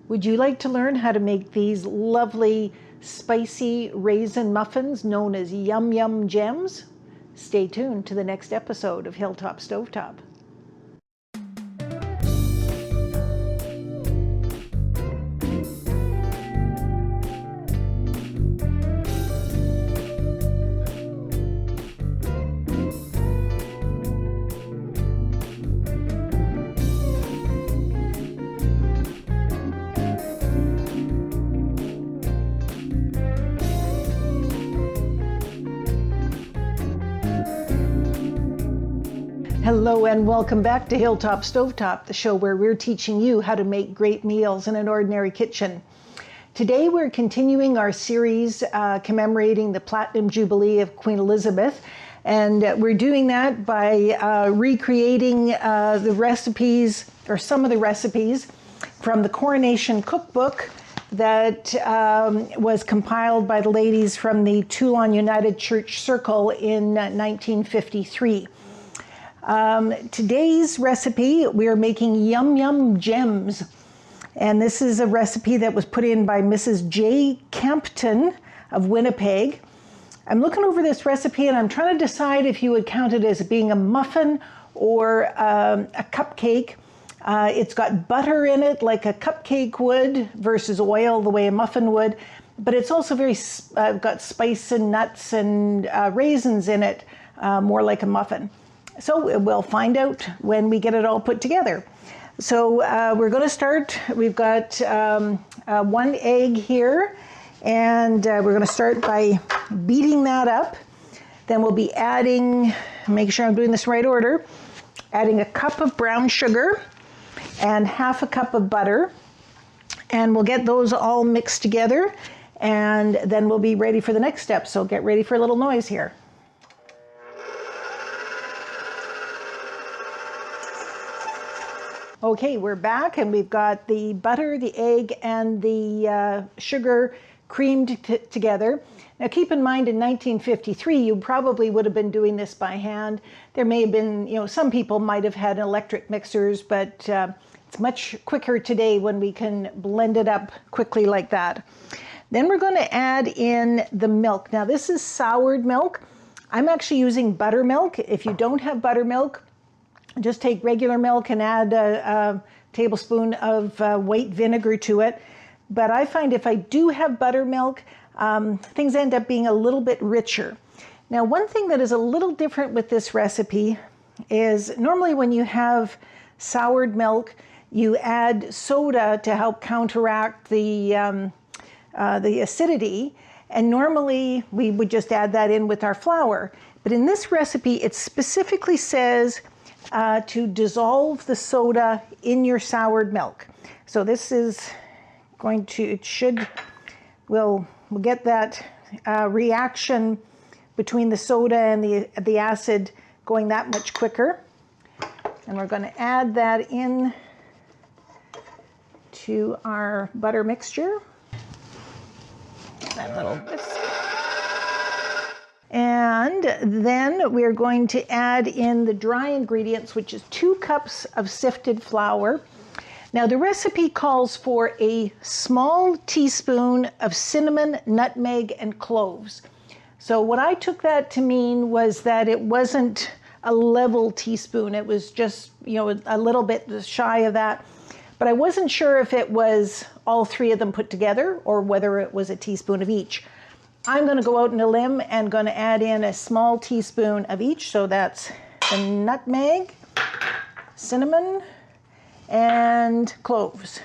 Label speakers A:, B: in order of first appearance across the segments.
A: Would you like to learn how to make these lovely spicy raisin muffins known as Yum Yum Gems? Stay tuned to the next episode of Hilltop Stovetop. Hello and welcome back to Hilltop Stovetop, the show where we're teaching you how to make great meals in an ordinary kitchen. Today we're continuing our series commemorating the Platinum Jubilee of Queen Elizabeth, and we're doing that by recreating the recipes, or some of the recipes, from the Coronation Cookbook that was compiled by the ladies from the Teulon United Church Circle in 1953. Today's recipe, we are making Yum Yum Gems. And this is a recipe that was put in by Mrs. J. Campton of Winnipeg. I'm looking over this recipe and I'm trying to decide if you would count it as being a muffin or a cupcake. It's got butter in it like a cupcake would versus oil the way a muffin would. But it's also very got spice and nuts and raisins in it, more like a muffin. So we'll find out when we get it all put together. So we're going to start. We've got 1 egg here, and we're going to start by beating that up. Then we'll be adding, make sure I'm doing this in the right order, adding a cup of brown sugar and half a cup of butter. And we'll get those all mixed together, and then we'll be ready for the next step. So get ready for a little noise here. Okay, we're back and we've got the butter, the egg, and the sugar creamed together. Now keep in mind in 1953, you probably would have been doing this by hand. There may have been, some people might have had electric mixers, but it's much quicker today when we can blend it up quickly like that. Then we're going to add in the milk. Now this is soured milk. I'm actually using buttermilk. If you don't have buttermilk, just take regular milk and add a tablespoon of white vinegar to it. But I find if I do have buttermilk, things end up being a little bit richer. Now, one thing that is a little different with this recipe is normally when you have soured milk, you add soda to help counteract the acidity. And normally we would just add that in with our flour. But in this recipe, it specifically says to dissolve the soda in your soured milk. So this is going to, we'll get that reaction between the soda and the acid going that much quicker. And we're going to add that in to our butter mixture. That little whisk. And then we're going to add in the dry ingredients, which is 2 cups of sifted flour. Now the recipe calls for a small teaspoon of cinnamon, nutmeg, and cloves. So what I took that to mean was that it wasn't a level teaspoon. It was just, a little bit shy of that. But I wasn't sure if it was all 3 of them put together or whether it was a teaspoon of each. I'm going to go out on a limb and going to add in a small teaspoon of each. So that's the nutmeg, cinnamon, and cloves.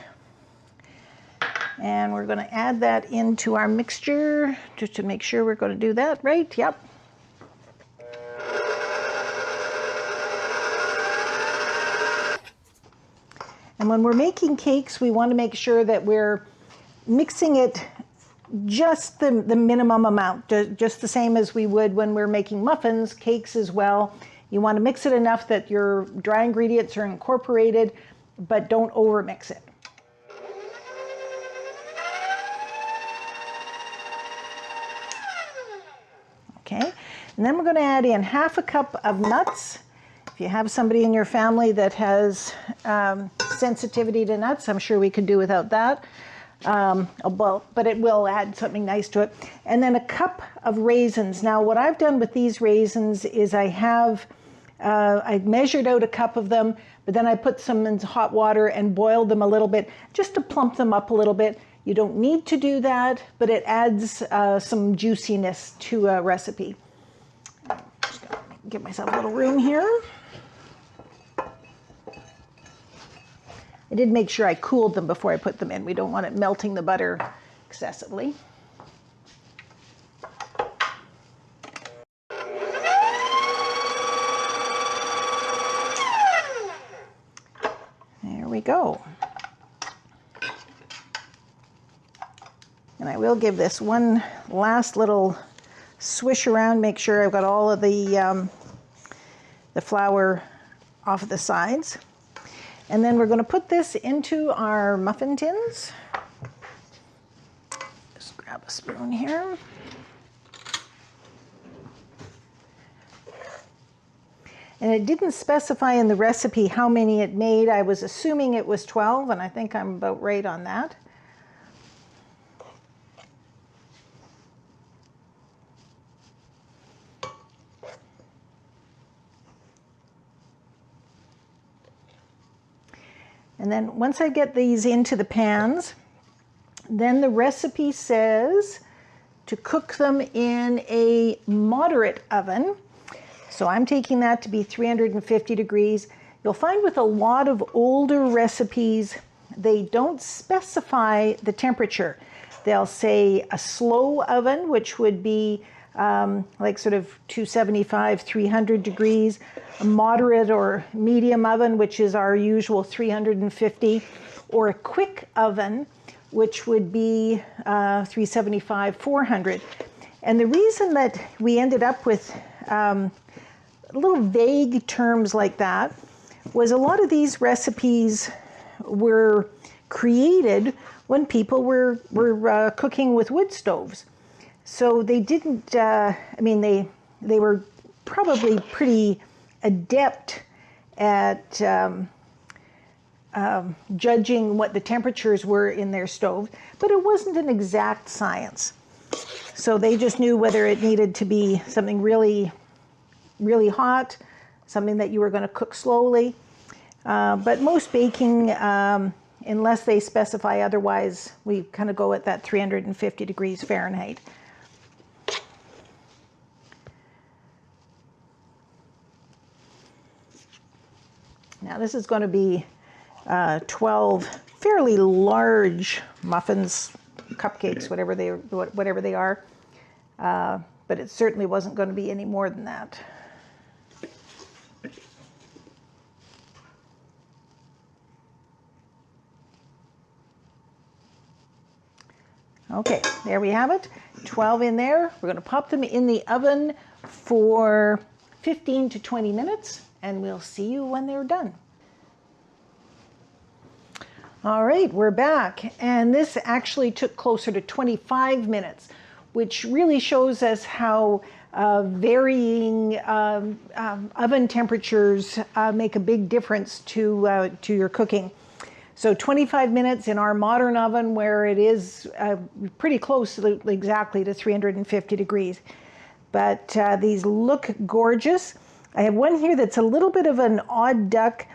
A: And we're going to add that into our mixture just to make sure we're going to do that right. Yep. And when we're making cakes, we want to make sure that we're mixing it just the minimum amount, just the same as we would when we're making muffins, cakes as well. You want to mix it enough that your dry ingredients are incorporated, but don't overmix it. Okay, and then we're going to add in half a cup of nuts. If you have somebody in your family that has sensitivity to nuts, I'm sure we could do without that. Well, but it will add something nice to it. And then a cup of raisins. Now, what I've done with these raisins is I've measured out a cup of them, but then I put some in hot water and boiled them a little bit just to plump them up a little bit. You don't need to do that, but it adds some juiciness to a recipe. Just gonna give myself a little room here. I did make sure I cooled them before I put them in. We don't want it melting the butter excessively. There we go. And I will give this one last little swish around, make sure I've got all of the flour off of the sides. And then we're going to put this into our muffin tins. Just grab a spoon here. And it didn't specify in the recipe how many it made. I was assuming it was 12, and I think I'm about right on that. And then once I get these into the pans, then the recipe says to cook them in a moderate oven. So I'm taking that to be 350 degrees. You'll find with a lot of older recipes, they don't specify the temperature. They'll say a slow oven, which would be like sort of 275, 300 degrees, a moderate or medium oven, which is our usual 350, or a quick oven, which would be 375, 400. And the reason that we ended up with little vague terms like that was a lot of these recipes were created when people were cooking with wood stoves. So they didn't, they were probably pretty adept at judging what the temperatures were in their stove, but it wasn't an exact science. So they just knew whether it needed to be something really, really hot, something that you were going to cook slowly. But most baking, unless they specify otherwise, we kind of go at that 350 degrees Fahrenheit. Now this is going to be 12 fairly large muffins, cupcakes, whatever they are. But it certainly wasn't going to be any more than that. Okay, there we have it. 12 in there. We're going to pop them in the oven for 15 to 20 minutes, and we'll see you when they're done. All right, we're back, and this actually took closer to 25 minutes, which really shows us how varying oven temperatures make a big difference to your cooking. So 25 minutes in our modern oven, where it is pretty close exactly to 350 degrees. But these look gorgeous. I have one here that's a little bit of an odd duck,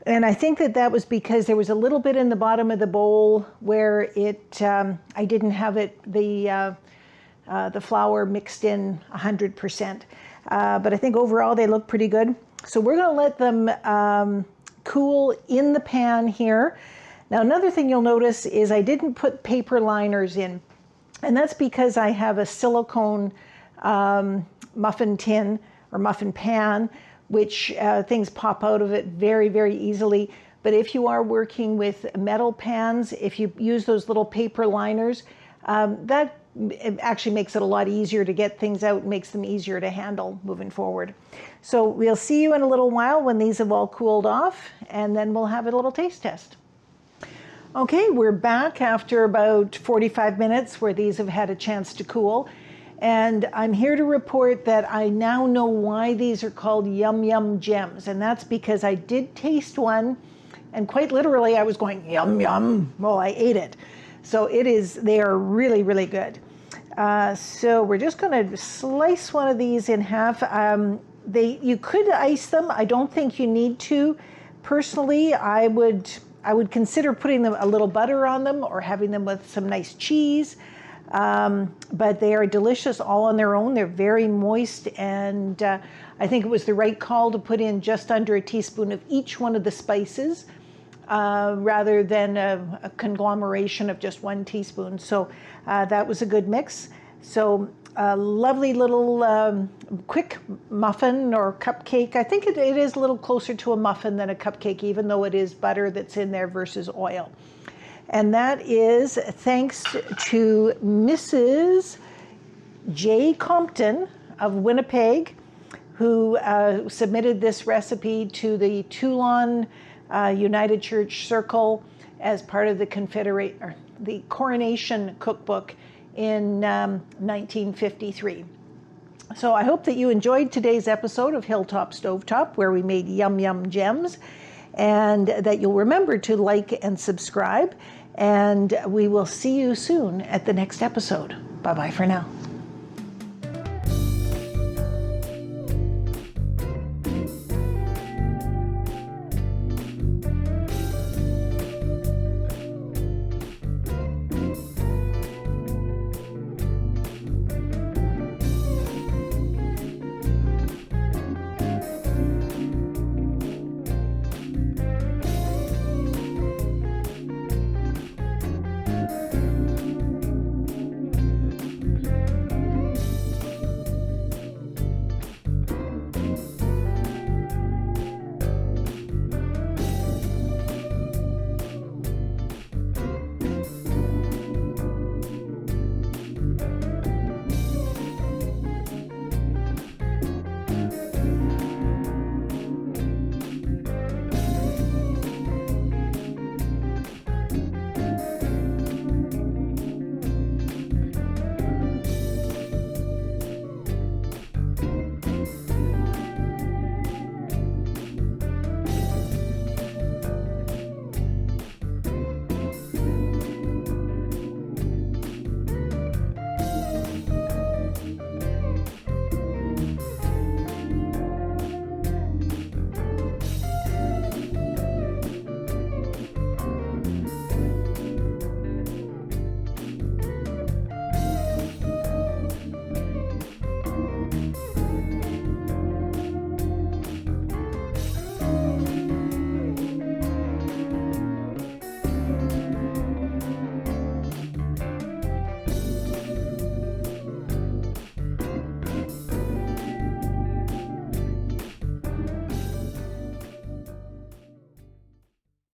A: and I think that was because there was a little bit in the bottom of the bowl where I didn't have the flour mixed in 100%. But I think overall they look pretty good. So we're going to let them cool in the pan here. Now another thing you'll notice is I didn't put paper liners in, and that's because I have a silicone muffin tin or muffin pan, which things pop out of it very, very easily. But if you are working with metal pans, if you use those little paper liners, that it actually makes it a lot easier to get things out, makes them easier to handle moving forward. So we'll see you in a little while when these have all cooled off, and then we'll have a little taste test. Okay, we're back after about 45 minutes where these have had a chance to cool. And I'm here to report that I now know why these are called Yum Yum Gems. And that's because I did taste one And quite literally, I was going, yum, yum, while I ate it. So they are really, really good. So we're just going to slice one of these in half. You could ice them. I don't think you need to. Personally, I would consider putting a little butter on them or having them with some nice cheese. But they are delicious all on their own. They're very moist, and I think it was the right call to put in just under a teaspoon of each one of the spices rather than a conglomeration of just 1 teaspoon. So that was a good mix. So a lovely little quick muffin or cupcake. I think it is a little closer to a muffin than a cupcake, even though it is butter that's in there versus oil. And that is thanks to Mrs. J. Compton of Winnipeg, who submitted this recipe to the Teulon United Church Circle as part of the Coronation Cookbook in 1953. So I hope that you enjoyed today's episode of Hilltop Stovetop, where we made yum yum gems, and that you'll remember to like and subscribe. And we will see you soon at the next episode. Bye-bye for now.